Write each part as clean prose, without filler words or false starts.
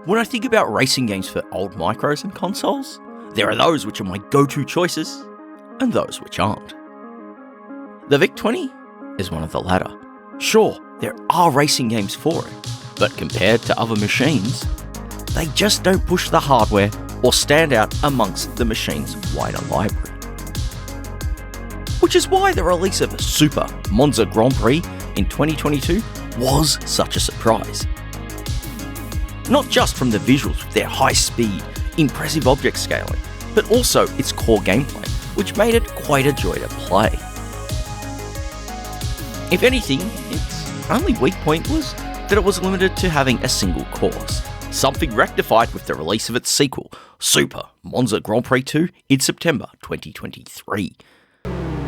When I think about racing games for old micros and consoles, there are those which are my go-to choices, and those which aren't. The VIC-20 is one of the latter. Sure, there are racing games for it, but compared to other machines, they just don't push the hardware or stand out amongst the machine's wider library. Which is why the release of Super Monza Grand Prix in 2022 was such a surprise. Not just from the visuals with their high speed, impressive object scaling, but also its core gameplay, which made it quite a joy to play. If anything, its only weak point was that it was limited to having a single course, something rectified with the release of its sequel, Super Monza Grand Prix 2 in September 2023.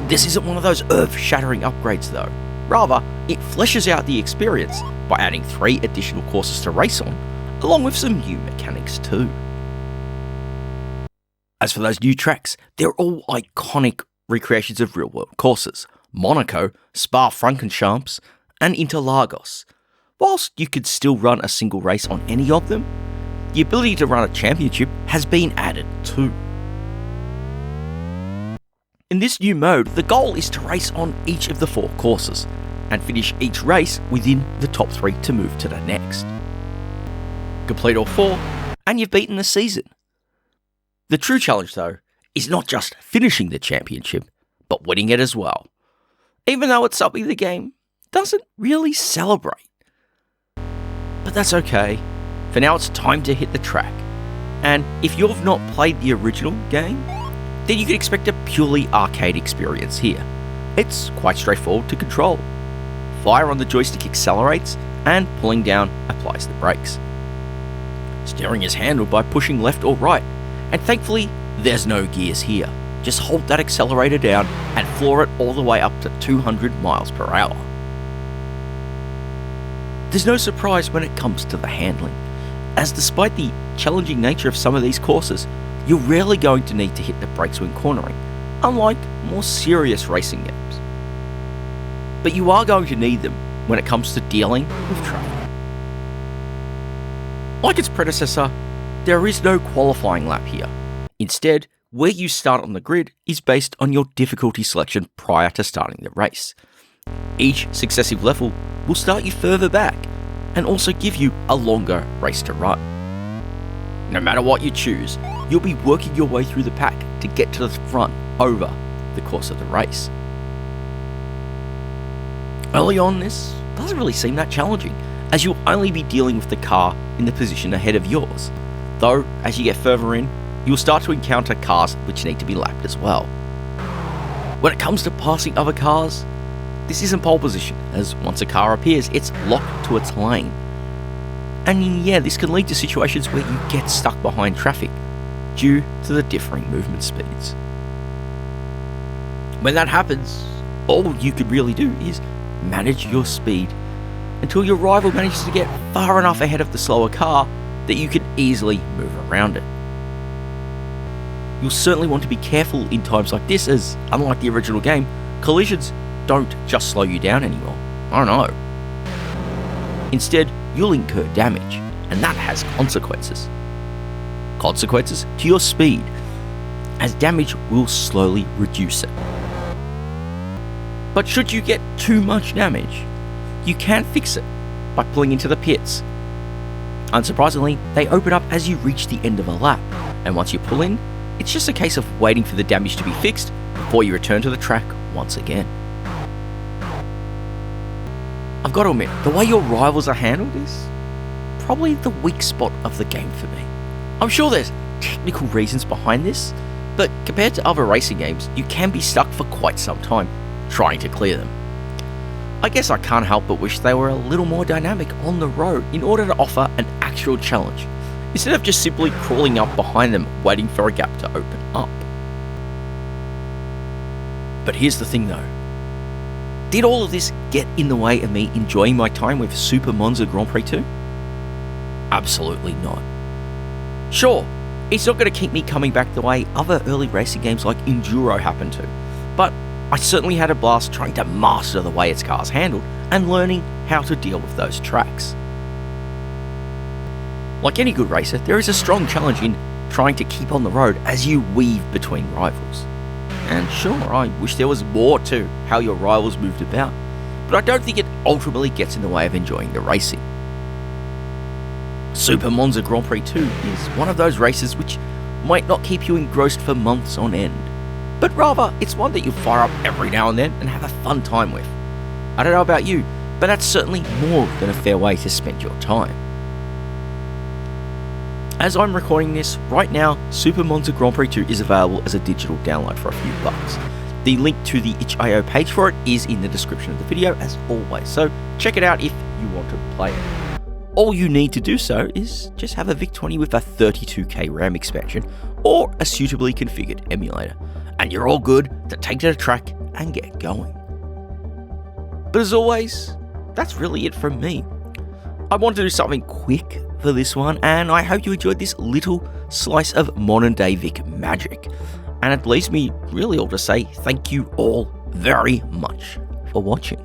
This isn't one of those earth-shattering upgrades though. Rather, it fleshes out the experience by adding 3 additional courses to race on, along with some new mechanics too. As for those new tracks, they're all iconic recreations of real-world courses: Monaco, Spa-Francorchamps, and Interlagos. Whilst you could still run a single race on any of them, the ability to run a championship has been added too. In this new mode, the goal is to race on each of the 4 courses, and finish each race within the top 3 to move to the next. Complete all 4, and you've beaten the season. The true challenge though, is not just finishing the championship, but winning it as well. Even though it's something the game doesn't really celebrate. But that's okay, for now it's time to hit the track. And if you've not played the original game, then you can expect a purely arcade experience here. It's quite straightforward to control. Fire on the joystick accelerates, and pulling down applies the brakes. Steering is handled by pushing left or right, and thankfully there's no gears here. Just hold that accelerator down and floor it all the way up to 200 miles per hour. There's no surprise when it comes to the handling, as despite the challenging nature of some of these courses, you're rarely going to need to hit the brakes when cornering, unlike more serious racing games. But you are going to need them when it comes to dealing with traffic. Like its predecessor, there is no qualifying lap here. Instead, where you start on the grid is based on your difficulty selection prior to starting the race. Each successive level will start you further back and also give you a longer race to run. No matter what you choose, you'll be working your way through the pack to get to the front over the course of the race. Early on, this doesn't really seem that challenging, as you'll only be dealing with the car in the position ahead of yours. Though, as you get further in, you'll start to encounter cars which need to be lapped as well. When it comes to passing other cars, this isn't pole position, as once a car appears, it's locked to its lane. And yeah, this can lead to situations where you get stuck behind traffic due to the differing movement speeds. When that happens, all you can really do is manage your speed until your rival manages to get far enough ahead of the slower car that you can easily move around it. You'll certainly want to be careful in times like this, as unlike the original game, collisions don't just slow you down anymore. Oh no. Instead, you'll incur damage, and that has consequences. Consequences to your speed, as damage will slowly reduce it. But should you get too much damage, you can fix it by pulling into the pits. Unsurprisingly, they open up as you reach the end of a lap, and once you pull in, it's just a case of waiting for the damage to be fixed before you return to the track once again. I've got to admit, the way your rivals are handled is probably the weak spot of the game for me. I'm sure there's technical reasons behind this, but compared to other racing games, you can be stuck for quite some time trying to clear them. I guess I can't help but wish they were a little more dynamic on the road in order to offer an actual challenge, instead of just simply crawling up behind them waiting for a gap to open up. But here's the thing though. Did all of this get in the way of me enjoying my time with Super Monza Grand Prix 2? Absolutely not. Sure, it's not going to keep me coming back the way other early racing games like Enduro happened to, but I certainly had a blast trying to master the way its cars handled and learning how to deal with those tracks. Like any good racer, there is a strong challenge in trying to keep on the road as you weave between rivals. And sure, I wish there was more to how your rivals moved about, but I don't think it ultimately gets in the way of enjoying the racing. Super Monza Grand Prix 2 is one of those races which might not keep you engrossed for months on end, but rather it's one that you fire up every now and then and have a fun time with. I don't know about you, but that's certainly more than a fair way to spend your time. As I'm recording this, right now, Super Monza Grand Prix 2 is available as a digital download for a few bucks. The link to the itch.io page for it is in the description of the video as always, so check it out if you want to play it. All you need to do so is just have a VIC-20 with a 32K RAM expansion or a suitably configured emulator, and you're all good to take to the track and get going. But as always, that's really it from me. I wanted to do something quick for this one, and I hope you enjoyed this little slice of modern day VIC magic. And it leaves me really all to say thank you all very much for watching.